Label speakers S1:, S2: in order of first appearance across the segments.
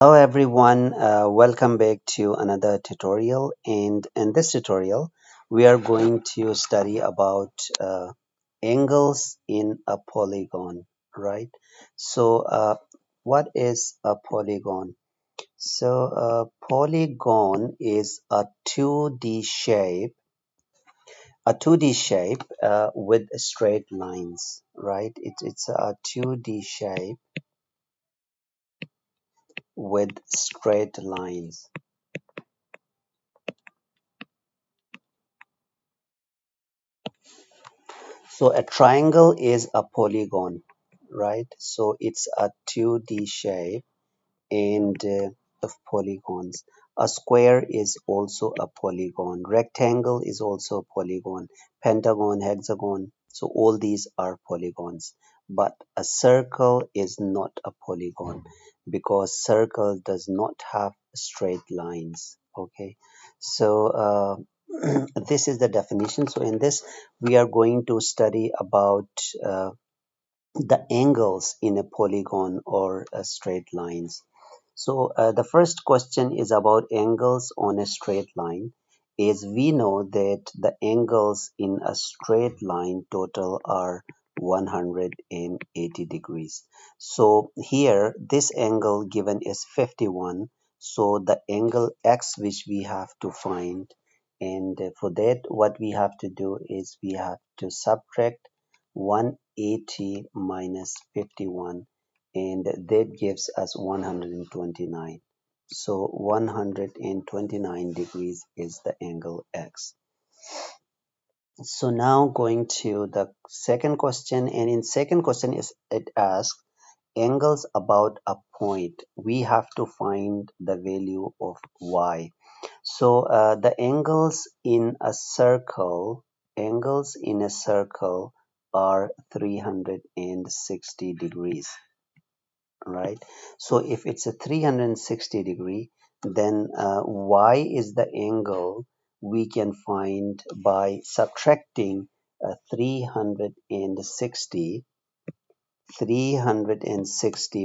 S1: Hello everyone, welcome back to another tutorial, and in this tutorial we are going to study about angles in a polygon, right? So what is a polygon? So a polygon is a 2D shape with straight lines, right? It's a 2D shape with straight lines. So a triangle is a polygon, right? So it's a 2D shape and of polygons. A square is also a polygon. Rectangle is also a polygon. Pentagon, hexagon. So all these are polygons. But a circle is not a polygon because circle does not have straight lines. Okay. So this is the definition. So in this, we are going to study about the angles in a polygon or straight lines. So the first question is about angles on a straight line. Is we know that the angles in a straight line total are 180 degrees. So here this angle given is 51. So the angle x which we have to find, and for that what we have to do is we have to subtract 180 minus 51, and that gives us 129. So 129 degrees is the angle x. So now going to the second question, and in second question is it asks angles about a point. We have to find the value of y. So the angles in a circle are 360 degrees, right? So if it's a 360 degree, then y is the angle we can find by subtracting 360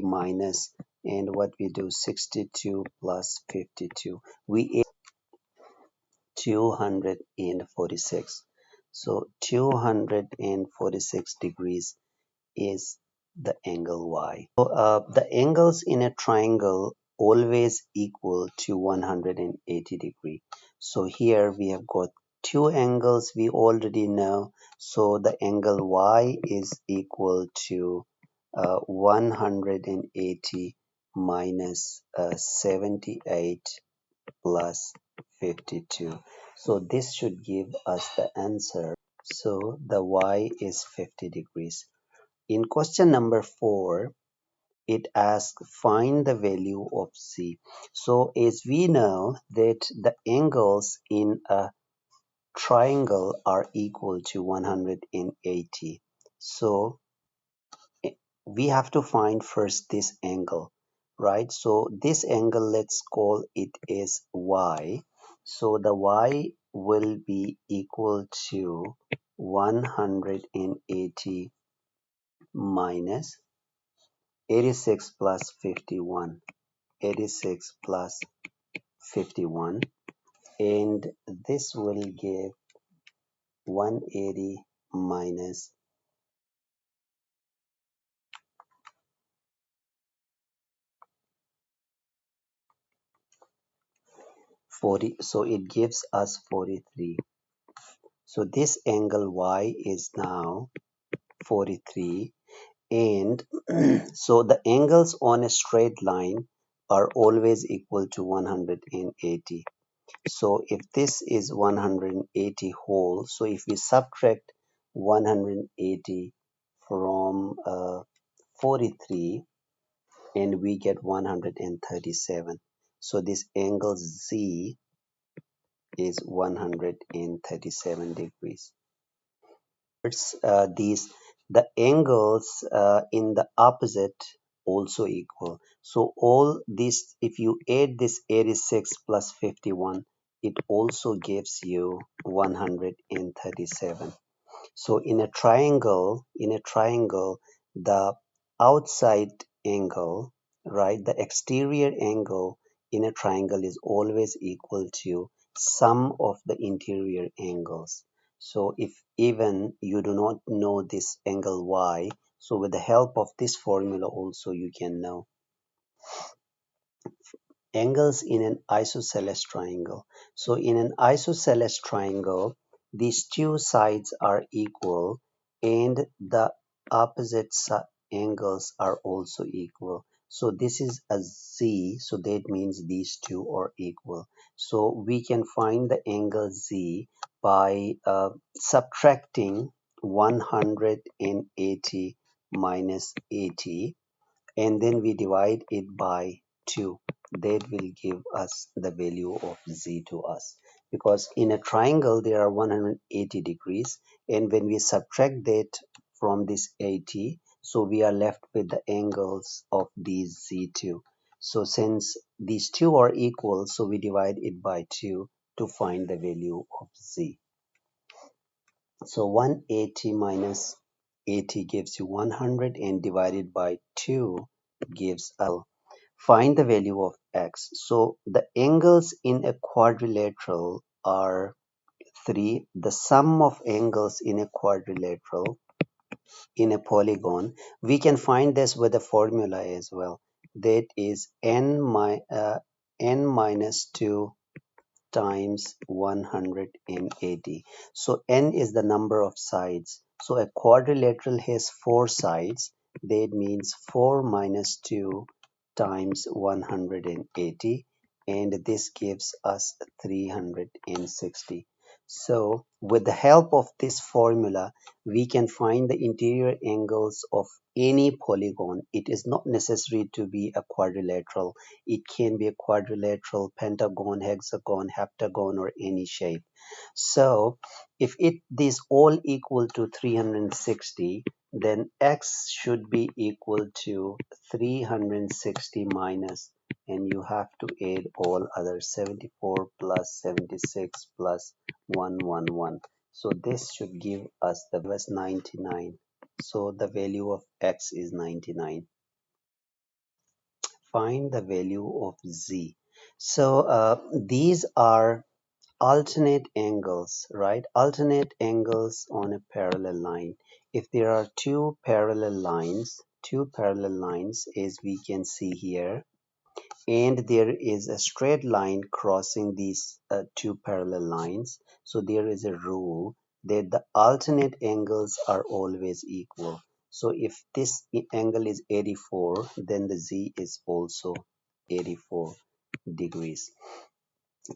S1: minus, and what we do, 62 plus 52, we 246. So 246 degrees is the angle y. So the angles in a triangle always equal to 180 degree. So here we have got two angles we already know. So the angle y is equal to 180 minus 78 plus 52. So this should give us the answer. So the y is 50 degrees. In question number 4, it asks find the value of z. So as we know that the angles in a triangle are equal to 180. So we have to find first this angle, right? So this angle, let's call it is y. So the y will be equal to 180 minus 86 plus 51. 86 plus 51, and this will give 180 minus 40, so it gives us 43. So this angle y is now 43, and so the angles on a straight line are always equal to 180. So if this is 180 whole, so if we subtract 180 from 43, and we get 137. So this angle Z is 137 degrees. These the angles in the opposite also equal. So all this, if you add this 86 plus 51, it also gives you 137. So in a triangle, the outside angle right? The exterior angle in a triangle is always equal to sum of the interior angles. So if even you do not know this angle y, so with the help of this formula also you can know angles in an isosceles triangle. So in an isosceles triangle, these two sides are equal and the opposite angles are also equal. So this is a z, so that means these two are equal. So we can find the angle z by subtracting 180 minus 80, and then we divide it by 2. That will give us the value of z to us, because in a triangle there are 180 degrees, and when we subtract that from this 80, so we are left with the angles of these z2. So since these two are equal, so we divide it by 2 to find the value of z. So 180 minus 80 gives you 100, and divided by 2 gives find the value of x. So the angles in a quadrilateral are 3. The sum of angles in a quadrilateral in a polygon, we can find this with a formula as well. That is n minus 2 times 180. So n is the number of sides. So a quadrilateral has 4 sides. That means 4 minus 2 times 180, and this gives us 360. So with the help of this formula, we can find the interior angles of any polygon. It is not necessary to be a quadrilateral. It can be a quadrilateral, pentagon, hexagon, heptagon, or any shape. So if it is all equal to 360, then x should be equal to 360 minus, and you have to add all other 74 plus 76 plus 111. So this should give us the 99. So the value of x is 99. Find the value of z. So these are alternate angles, right? Alternate angles on a parallel line. If there are two parallel lines as we can see here, and there is a straight line crossing these two parallel lines, so there is a rule that the alternate angles are always equal. So if this angle is 84, then the z is also 84 degrees,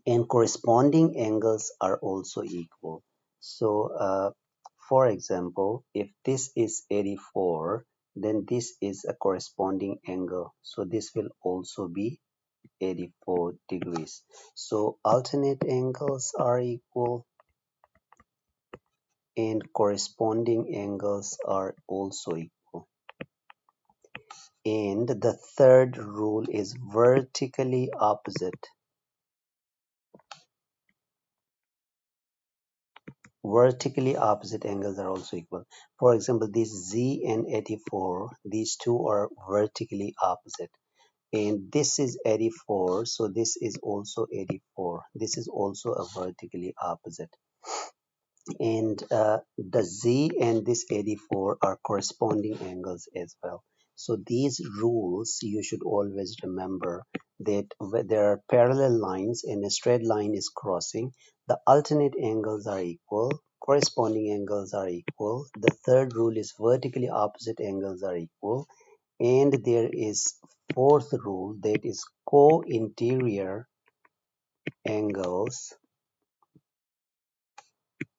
S1: and corresponding angles are also equal. So for example, if this is 84, then this is a corresponding angle, so this will also be 84 degrees. So alternate angles are equal and corresponding angles are also equal. And the third rule is vertically opposite. Vertically opposite angles are also equal. For example, this z and 84, these two are vertically opposite. And this is 84, so this is also 84. This is also a vertically opposite. And the z and this 84 are corresponding angles as well. So these rules you should always remember, that where there are parallel lines and a straight line is crossing, the alternate angles are equal, corresponding angles are equal. The third rule is vertically opposite angles are equal, and there is fourth rule, that is co-interior angles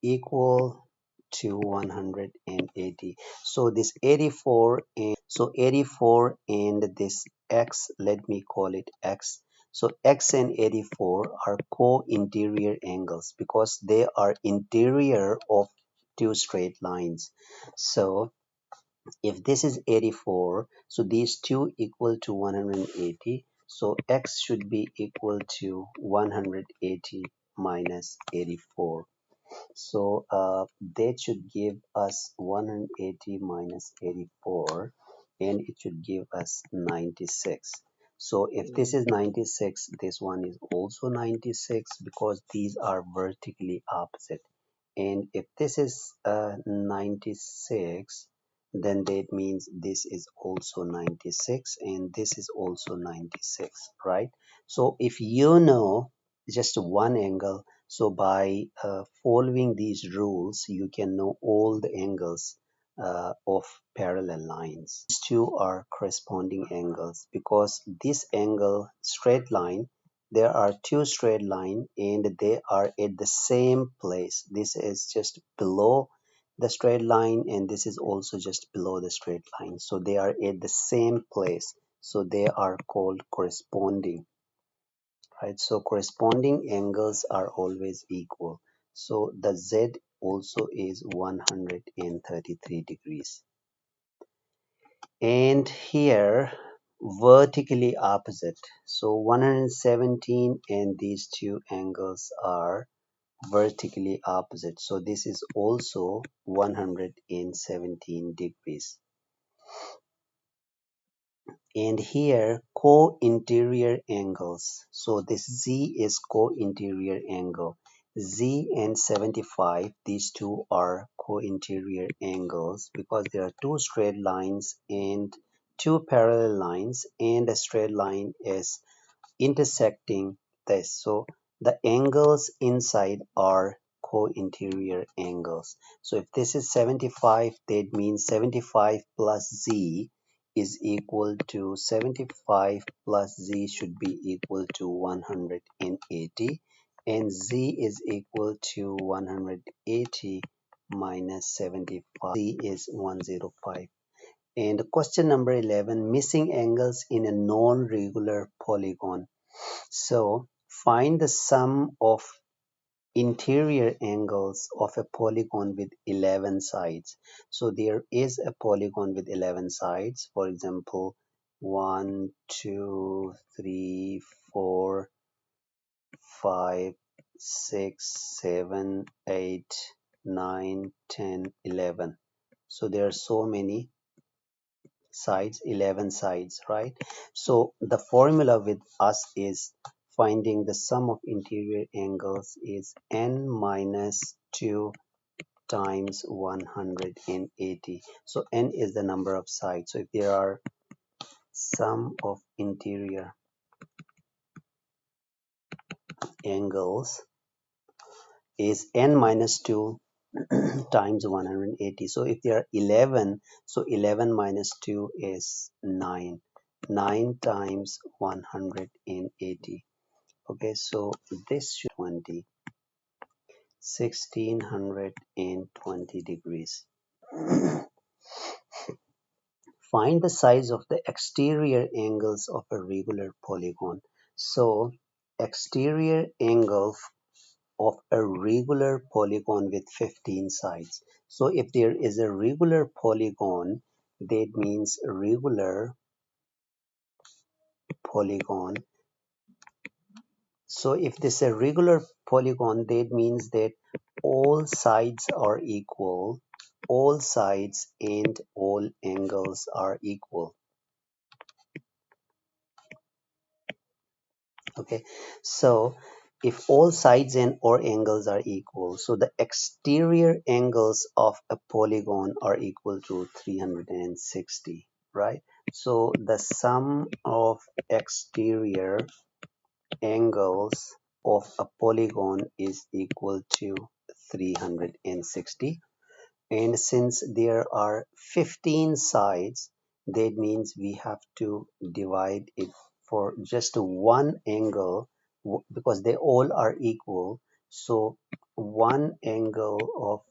S1: equal to 180. So this 84 and this x, let me call it x. So x and 84 are co-interior angles because they are interior of two straight lines. So if this is 84, so these two equal to 180, so x should be equal to 180 minus 84. So that should give us 180 minus 84, and it should give us 96. So if this is 96, this one is also 96 because these are vertically opposite. And if this is 96, then that means this is also 96 and this is also 96, right? So if you know just one angle, so by following these rules you can know all the angles of parallel lines. These two are corresponding angles because this angle straight line, there are two straight line and they are at the same place. This is just below the straight line and this is also just below the straight line, so they are at the same place, so they are called corresponding, right? So corresponding angles are always equal, so the Z also is 133 degrees. And here vertically opposite, so 117 and these two angles are vertically opposite, so this is also 117 degrees. And here co-interior angles, so this Z is co-interior angle, Z and 75, these two are co-interior angles because there are two straight lines and two parallel lines and a straight line is intersecting this, so the angles inside are co-interior angles. So if this is 75, that means 75 plus Z is equal to 75 plus Z should be equal to 180 and Z is equal to 180 minus 75, Z is 105. And question number 11, missing angles in a non-regular polygon. So find the sum of interior angles of a polygon with 11 sides. So there is a polygon with 11 sides. For example, 1, 2, 3, 4, 5, 6, 7, 8, 9, 10, 11. So there are so many sides, 11 sides, right? So the formula with us is finding the sum of interior angles is n minus 2 times 180. So n is the number of sides, so if there are sum of interior angles is n minus 2 times 180. So if there are 11, so 11 minus 2 is 9. 9 times 180. Okay, so this should 20, 1620 degrees. Find the size of the exterior angles of a regular polygon. So exterior angle of a regular polygon with 15 sides. So if there is a regular polygon, that means regular polygon. So if this is a regular polygon, that means that all sides are equal, all sides and all angles are equal. Okay, so if all sides and or angles are equal, so the exterior angles of a polygon are equal to 360, right? So the sum of exterior angles of a polygon is equal to 360, and since there are 15 sides, that means we have to divide it for just one angle because they all are equal. So one angle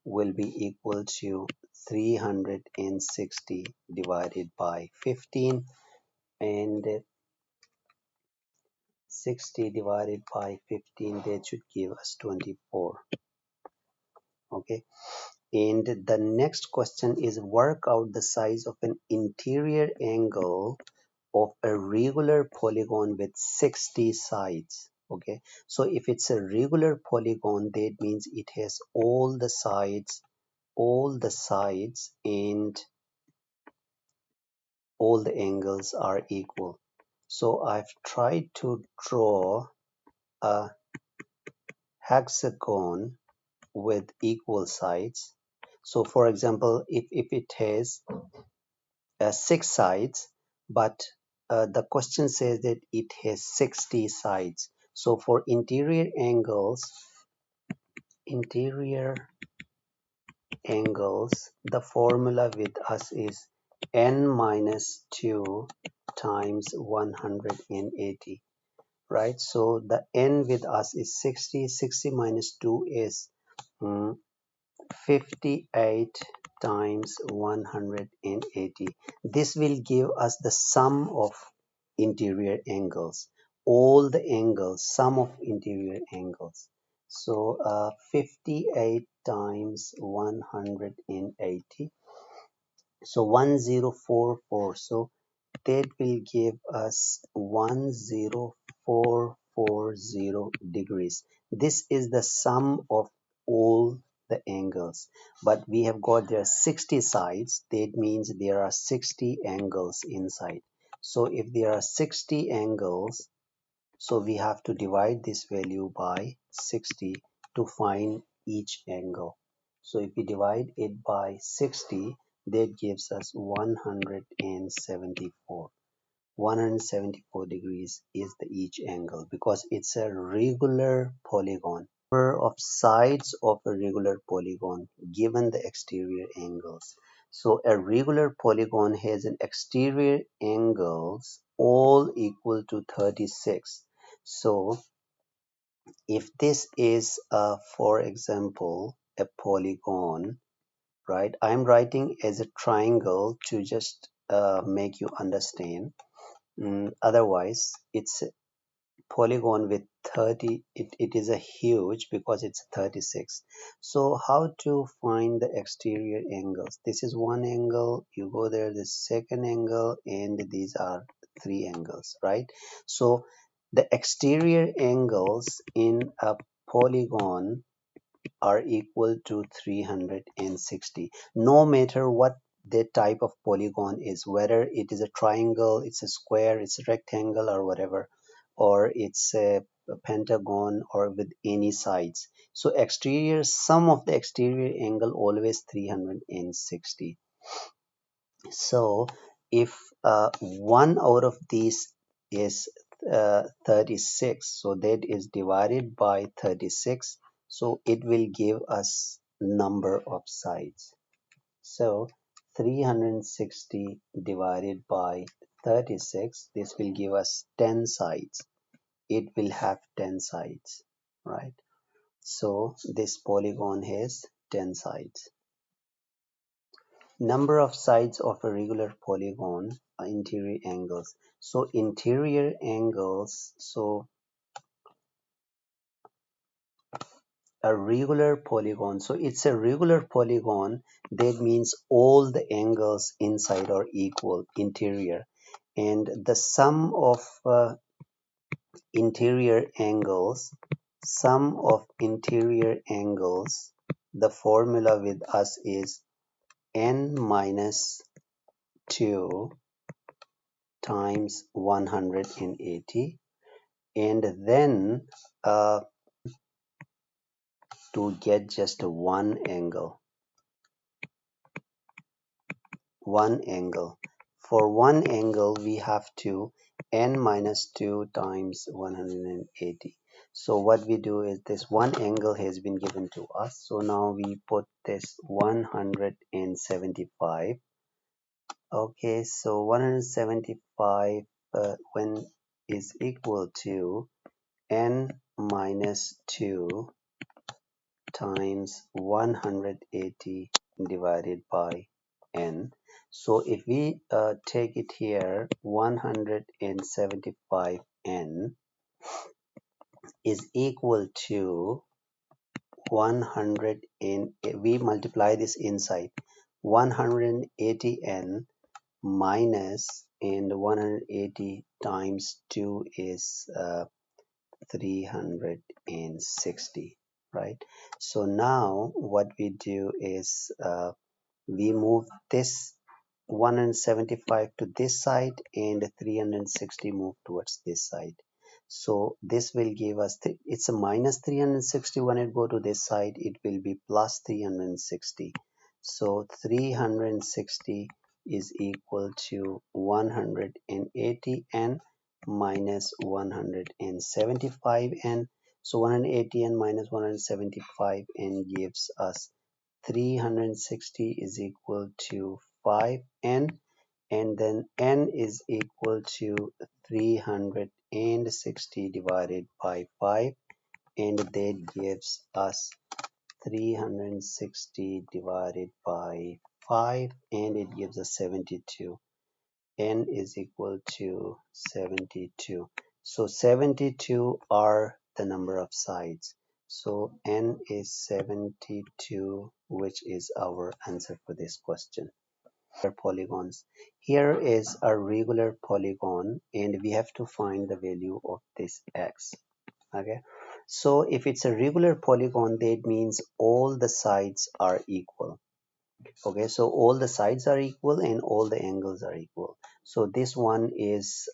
S1: will be equal to 360 divided by 15, and 60 divided by 15, that should give us 24. Okay, and the next question is work out the size of an interior angle of a regular polygon with 60 sides. Okay, so if it's a regular polygon, that means it has all the sides, and all the angles are equal. So I've tried to draw a hexagon with equal sides. So for example, if it has 6 sides, but the question says that it has 60 sides. So for interior angles, the formula with us is n minus 2 times 180, right? So the n with us is 60. 60 minus 2 is 58 times 180. This will give us the sum of interior angles, all the angles, sum of interior angles. So 58 times 180, so 1044. So that will give us 10440 degrees. This is the sum of all the angles, but we have got there 60 sides. That means there are 60 angles inside. So if there are 60 angles, so we have to divide this value by 60 to find each angle. So if we divide it by 60, that gives us 174. 174 degrees is the each angle because it's a regular polygon. Number of sides of a regular polygon given the exterior angles. So a regular polygon has an exterior angles all equal to 36. So if this is for example a polygon, right? I'm writing as a triangle to just make you understand. Otherwise, it's a polygon with 30. It is a huge because it's 36. So how to find the exterior angles? This is one angle. You go there, the second angle, and these are 3 angles, right? So the exterior angles in a polygon are equal to 360, no matter what the type of polygon is, whether it is a triangle, it's a square, it's a rectangle, or whatever, or it's a pentagon, or with any sides. So exterior, sum of the exterior angle always 360. So if one out of these is 36, so that is divided by 36, so it will give us number of sides. So 360 divided by 36, this will give us 10 sides. It will have 10 sides, right? So this polygon has 10 sides. Number of sides of a regular polygon are interior angles. So interior angles, so a regular polygon, so it's a regular polygon. That means all the angles inside are equal, interior, and the sum of interior angles, the formula with us is n minus 2 times 180, and then to get just one angle. For one angle we have to n minus 2 times 180. So what we do is this one angle has been given to us, so now we put this 175. Okay, so 175 when is equal to n minus 2 times 180 divided by n. So if we take it here, 175n is equal to 100 in, we multiply this inside, 180n minus, and 180 times 2 is 360, right? So now what we do is we move this 175 to this side and 360 move towards this side. So this will give us, it's a minus 360. When it go to this side, it will be plus 360. So 360 is equal to 180n minus 175n. So 180n minus 175n gives us 360 is equal to 5n, and then n is equal to 360 divided by 5, and that gives us 360 divided by 5, and it gives us 72. N is equal to 72. So 72 are the number of sides. So N is 72, which is our answer for this question. Polygons. Here is a regular polygon, and we have to find the value of this x. Okay. So if it's a regular polygon, that means all the sides are equal. Okay, so all the sides are equal and all the angles are equal. So this one is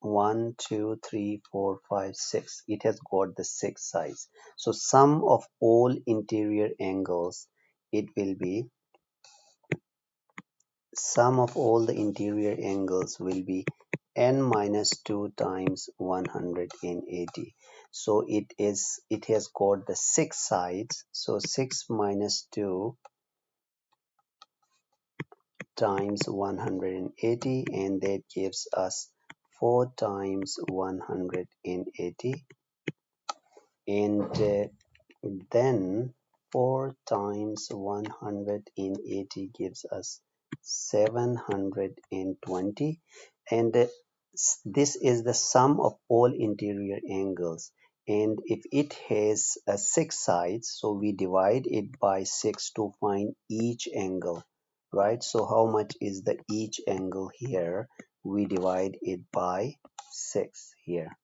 S1: 1 2 3 4 5 6. It has got the 6 sides. So sum of all interior angles, it will be, sum of all the interior angles will be n minus 2 times 180. So it has got the 6 sides. So 6 minus 2 times 180, and that gives us 4 times 180, and then 4 times 180 gives us 720, and this is the sum of all interior angles. And if it has 6 sides, so we divide it by 6 to find each angle, right? So how much is the each angle here? We divide it by 6 here.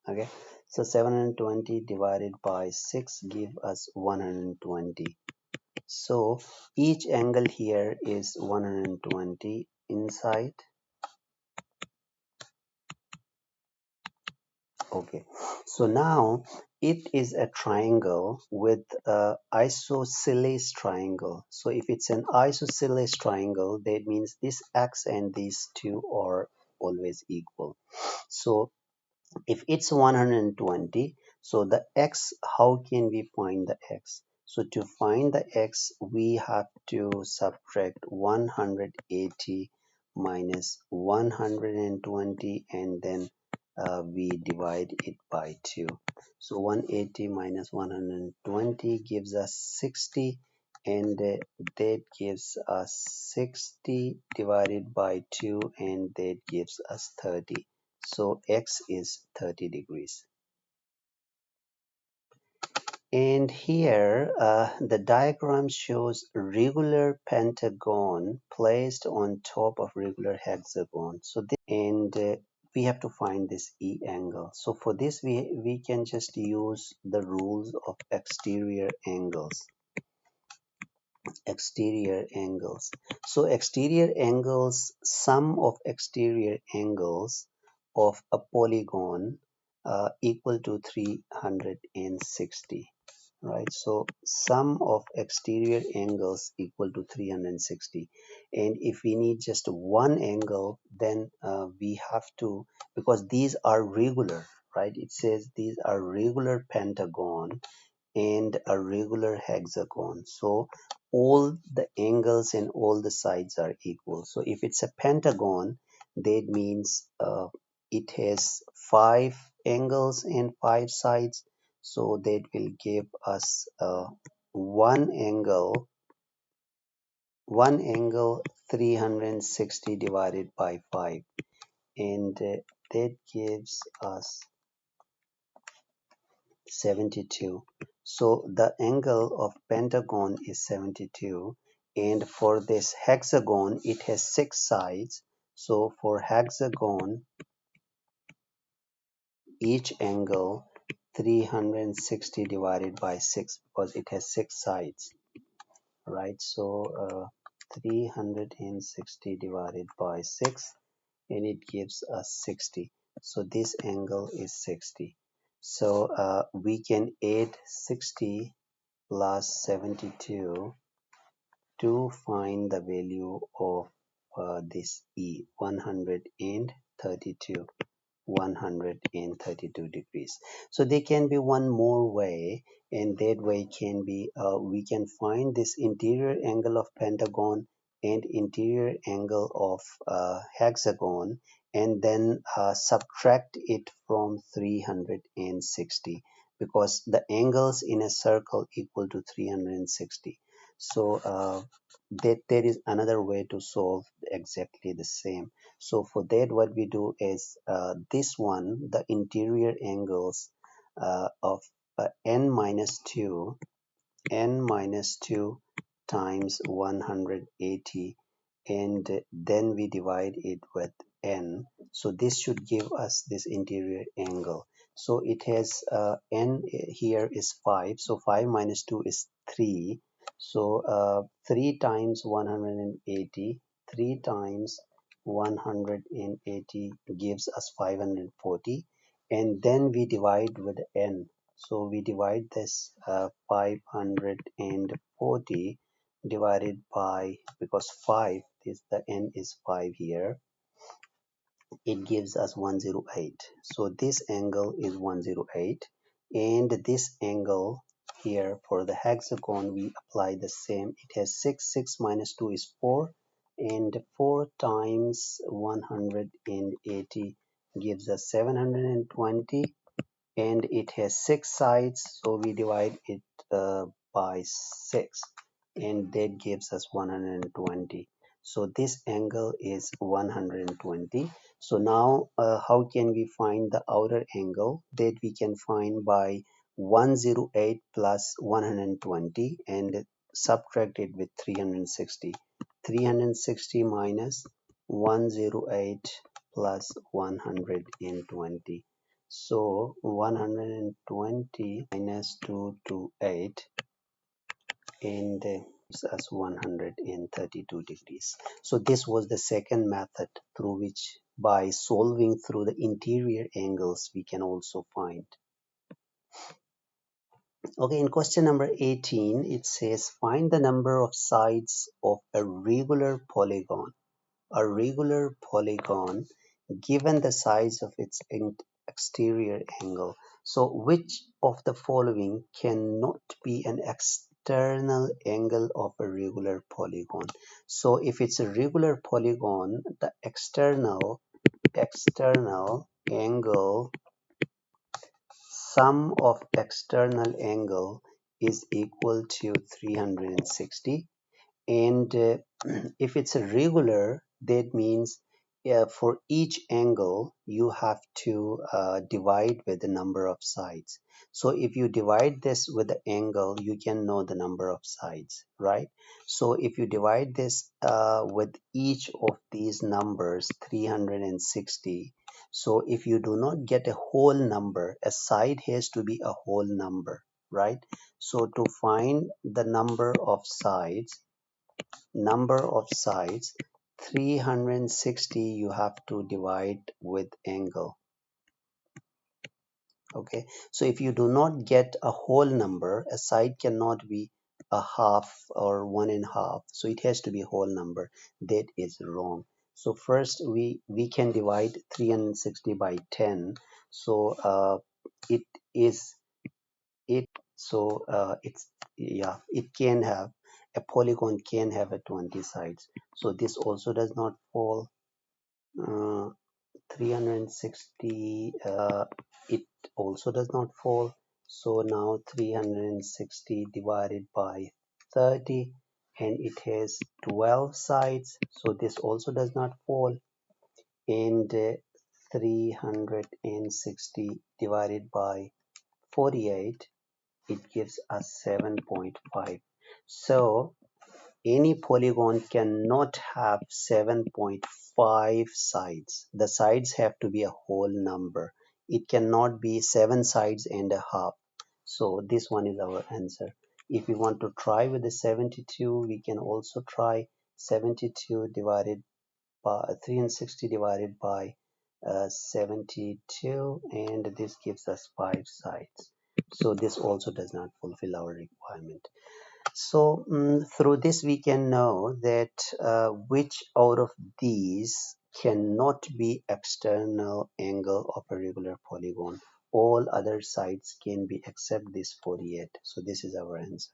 S1: Okay, so 720 divided by 6 give us 120. So each angle here is 120 inside. Okay, so now it is a triangle with a isosceles triangle. So if it's an isosceles triangle, that means this x and these two are always equal. So if it's 120, so the x, how can we find the x? So to find the x, we have to subtract 180 minus 120, and then we divide it by 2. So 180 minus 120 gives us 60, and that gives us 60 divided by 2, and that gives us 30. So x is 30 degrees. And here the diagram shows regular pentagon placed on top of regular hexagon. So this, and we have to find this E angle. So for this we can just use the rules of exterior angles. Exterior angles. So exterior angles, sum of exterior angles of a polygon equal to 360, right? So sum of exterior angles equal to 360, and if we need just one angle, then we have to, because these are regular, right? It says these are regular pentagon and a regular hexagon. So all the angles and all the sides are equal. So if it's a pentagon, that means it has 5 angles and 5 sides. So that will give us one angle, 360 divided by 5, and that gives us 72. So the angle of pentagon is 72, and for this hexagon it has 6 sides. So for hexagon, each angle 360 divided by 6, because it has 6 sides, right? So 360 divided by 6, and it gives us 60. So this angle is 60. So we can add 60 plus 72 to find the value of this E, 132. 132 degrees. So there can be one more way, and that way can be we can find this interior angle of pentagon and interior angle of hexagon, and then subtract it from 360, because the angles in a circle equal to 360. So that there is another way to solve exactly the same. So for that, what we do is this one, the interior angles of n minus 2, n minus 2 times 180, and then we divide it with n. So this should give us this interior angle. So it has n here is 5, so 5 minus 2 is 3. So 3 times 180, 3 times 180 gives us 540, and then we divide with n. So we divide this 540 divided by, because 5 is the n is 5 here, it gives us 108. So this angle is 108, and this angle here for the hexagon we apply the same. It has 6, 6 minus 2 is 4, and 4 times 180 gives us 720, and it has 6 sides, so we divide it by 6, and that gives us 120. So this angle is 120. So now how can we find the outer angle? That we can find by 108 plus 120 and subtract it with 360. 360 minus 108 plus 120. So 120 minus 228, and gives us 132 degrees. So this was the second method through which, by solving through the interior angles, we can also find. Okay, in question number 18, it says find the number of sides of a regular polygon. A regular polygon given the size of its exterior angle. So which of the following cannot be an external angle of a regular polygon? So if it's a regular polygon, the external angle, sum of external angle is equal to 360. And if it's a regular, that means for each angle you have to divide with the number of sides. So if you divide this with the angle, you can know the number of sides, right? So if you divide this with each of these numbers, 360, so if you do not get a whole number, a side has to be a whole number, right? So to find the number of sides, 360 you have to divide with angle. Okay, so if you do not get a whole number, a side cannot be a half or 1.5, so it has to be a whole number. That is wrong. So first we can divide 360 by 10. So it is it so it's, yeah, it can have, a polygon can have a 20 sides, so this also does not fall. 360, it also does not fall. So now 360 divided by 30, and it has 12 sides, so this also does not fall. And 360 divided by 48, it gives us 7.5. So any polygon cannot have 7.5 sides. The sides have to be a whole number. It cannot be 7 sides and a half. So this one is our answer. If we want to try with the 72, we can also try 72 divided by 360 divided by 72, and this gives us 5 sides. So this also does not fulfill our requirement. So through this we can know that which out of these cannot be external angle of a regular polygon. All other sides can be except this 48. So this is our answer.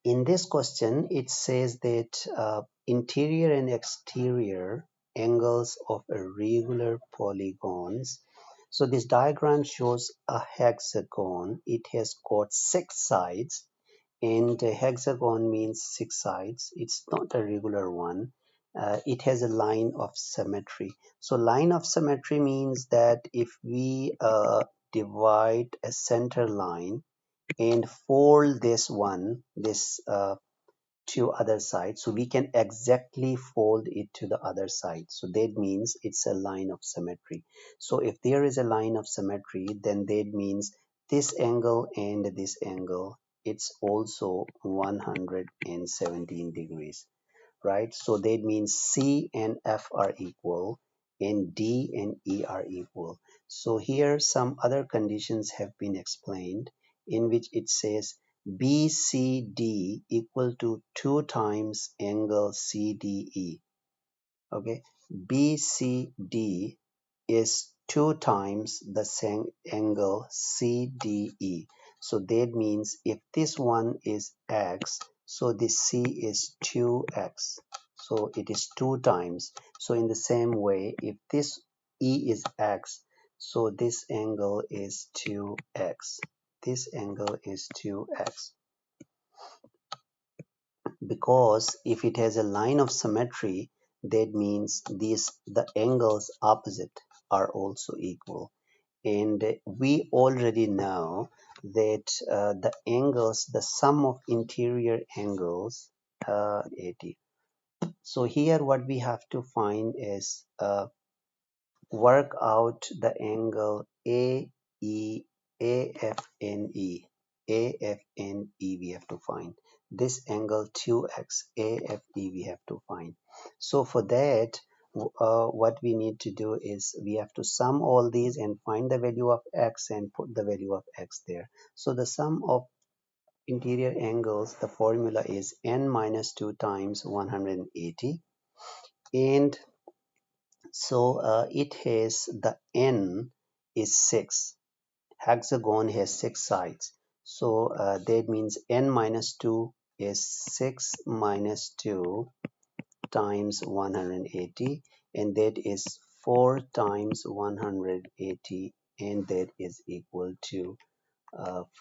S1: In this question, it says that interior and exterior angles of a regular polygons. So this diagram shows a hexagon. It has got 6 sides, and a hexagon means 6 sides. It's not a regular one. It has a line of symmetry. So line of symmetry means that if we divide a center line and fold this to other side, so we can exactly fold it to the other side. So that means it's a line of symmetry. So if there is a line of symmetry, then that means this angle and this angle, it's also 117 degrees, right? So that means C and F are equal and D and E are equal. So here some other conditions have been explained, in which it says BCD equal to 2 times angle CDE. Okay, BCD is 2 times the same angle CDE. So that means if this one is x, so this C is 2x. So it is 2 times. So in the same way, if this E is x, so this angle is 2x. This angle is 2x. Because if it has a line of symmetry, that means the angles opposite are also equal. And we already know that the sum of interior angles 80. So here what we have to find is work out the angle AFNE. AFNE we have to find. This angle 2x AFE we have to find. So for that, what we need to do is we have to sum all these and find the value of x and put the value of x there. So the sum of interior angles, the formula is n minus 2 times 180, and so it has the n is 6. Hexagon has 6 sides. So that means n minus 2 is 6 minus 2 times 180, and that is 4 times 180, and that is equal to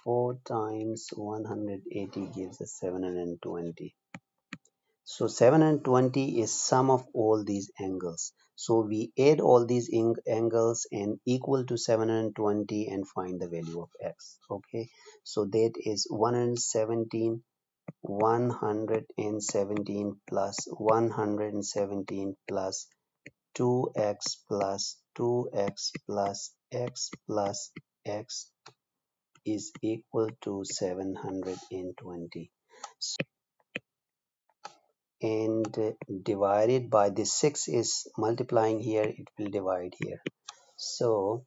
S1: 4 times 180 gives us 720. So 720 is sum of all these angles. So we add all these angles and equal to 720 and find the value of x. Okay, so that is 117 plus 117 plus 2x plus 2x plus x plus x is equal to 720. And divided by this 6 is multiplying here, it will divide here. So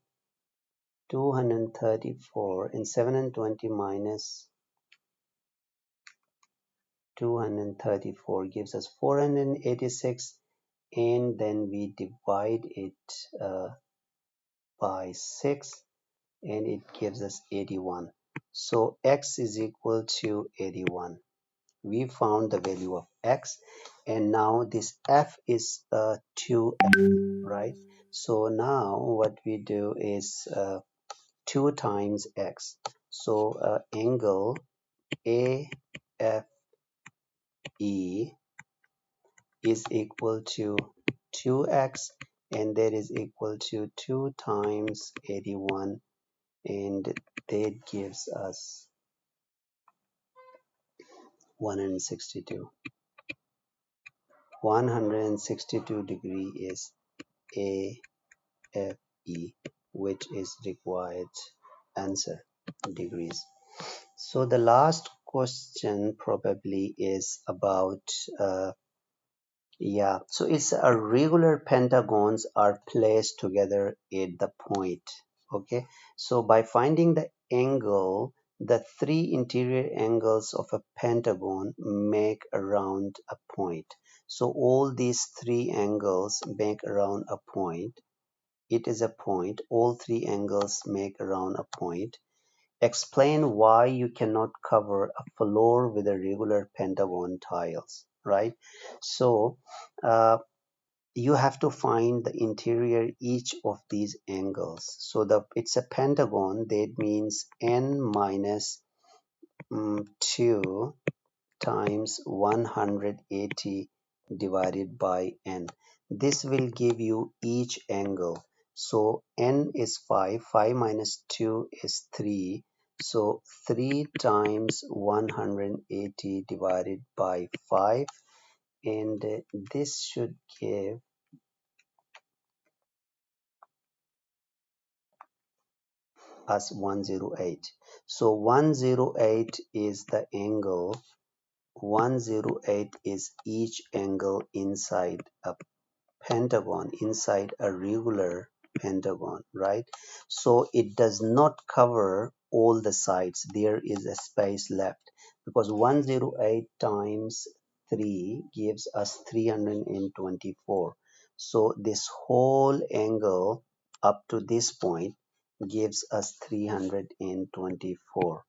S1: 234 and 720 minus 234 gives us 486, and then we divide it by 6 and it gives us 81. So x is equal to 81. We found the value of x, and now this f is 2x, right? So now what we do is 2 times x. So angle AFE is equal to 2x, and that is equal to 2 times 81, and that gives us 162. 162 degree is AFE, which is required answer degrees. So the last question probably is about yeah, so it's a regular pentagons are placed together at the point. Okay, so by finding the angle, the three interior angles of a pentagon make around a point. So all these three angles make around a point. It is a point. All three angles make around a point. Explain why you cannot cover a floor with a regular pentagon tiles, right? So you have to find the interior each of these angles. So it's a pentagon, that means n minus 2 times 180 divided by n. This will give you each angle. So n is 5, 5 minus 2 is 3. So 3 times 180 divided by 5, and this should give us 108. So 108 is the angle. 108 is each angle inside a pentagon, inside a regular pentagon, right? So it does not cover all the sides. There is a space left because 108 times 3 gives us 324. So this whole angle up to this point gives us 324,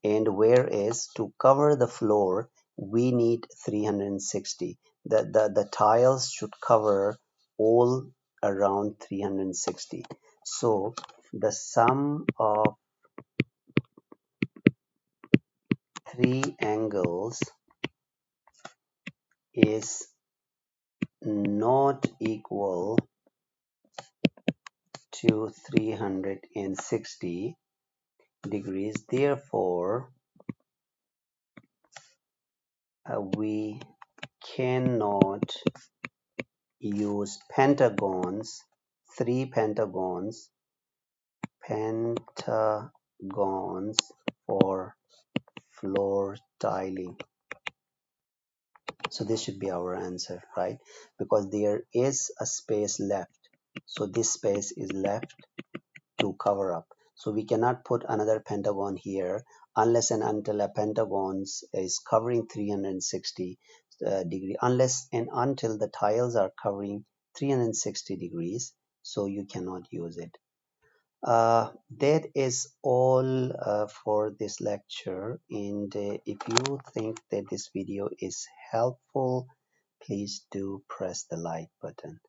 S1: and whereas to cover the floor we need 360. The tiles should cover all around 360. So the sum of three angles is not equal to 360 degrees. Therefore we cannot use pentagons, three pentagons for floor tiling. So this should be our answer, right? Because there is a space left. So this space is left to cover up. So we cannot put another pentagon here unless and until a pentagon is covering 360 degree, unless and until the tiles are covering 360 degrees. So you cannot use it. That is all for this lecture, and if you think that this video is helpful, please do press the like button.